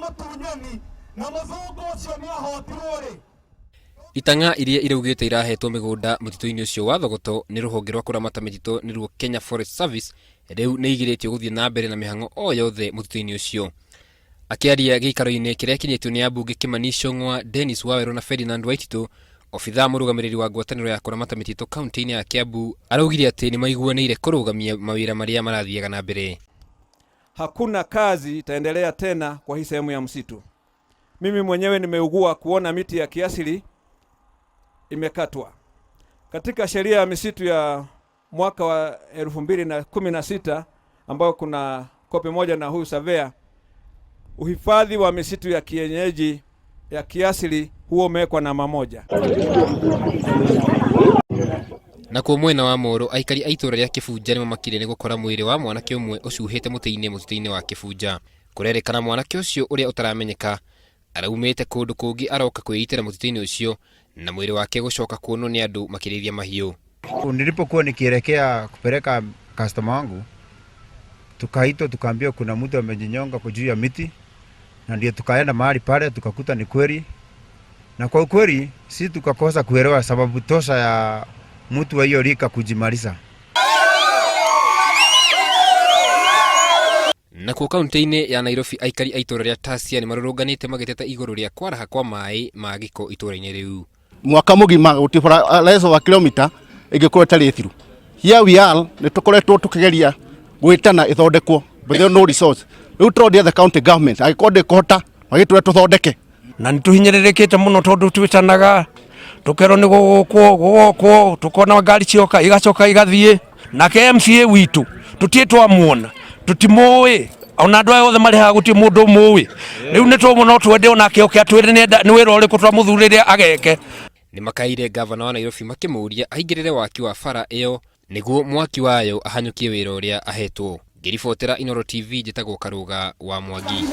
matunyani na muzungu ucio ni ahotirwo ri. Itanga iria iraugite irahetwo migunda mutito-ini ucio wa Thogoto ni ruhonge rwa kuramata mitito ni ruo Kenya Forest Service riu ni igiritio guthie na mbere na mihango o yothe mutito-ini ucio. Akiaria giikaro-ini kiria kinyitwo ni ambunge Kimani Ichung'wa, Dennis Waweru na Ferdinand Waititu, ofitha murugamiriri wa ngwataniro ya kuramata mitito kaunti-ini ya Kiambu araugire ati ni maiguanire kurugamia mawira maria marathiaga na mbere. Hakuna kazi itaendelea tena kwa hii sehemu ya msitu. Mimi mwenyewe nimeugua kuona miti ya kiasili imekatwa. Katika sheria ya misitu ya mwaka wa 2016 ambao kuna kopi moja na huyu surveyor, uhifadhi wa misitu ya kienyeji ya kiasili huo umewekwa namba 1. Na kwa mwena wa Moro, aikari aitora ria Kifunja ni mamakire ni gukora mwiri wa mwanake umwe ucuhite muti-ini mutito-ini wa Kifunja. Kurerekana mwanake ucio uria utaramenyeka araumite kundu kungi aroka kwiyitira mutito-ini ucio na mwiri wake gucoka kuonwo ni andu makirithia mahiu. Nilipokuwa nikielekea kupeleka customer wangu, tukaitwa tukaambiwa kuna mtu amejinyonga juu ya miti, na ndio tukaenda mahali pale tukakuta ni kweli. Na kwa ukweli si tukakosa kuelewa sababu tosha ya mtu wa hiyo rika kujimaliza. Na kwa kaunti-ini ya Nairobi, aikari aitora ria Tasia ni maruruganite magiteta iguru ria kwaraha kwa mai ma giko itora-ini riu. Mwaka mugima gutibora leso wa kilomita igikorwo tari thiru. Here we are ni tukoretwo tukigeria gwitana ithondekwo but there no resource. Riu turodia the county government agikonde kohota magitwe tuthondeke. Na nituhinyererekete muno tondu twitanaga tukero ni gukwo tukona ngari cioka igacoka igathie na KMCA witu tutietwa muona tutimoi ona andu othe mari ha guti mundu mui riu ni twa muno twende ona kioke atwire ni wira uriku twamuthurire ageke. Ni makaire governor wa Nairobi makimuria ahingirire waki wa bara iyo niguo mwaki wayo ahanyukie wira uria ahetwo. Ngiribotera Inooro TV, njitagwo Karuga wa Mwangi.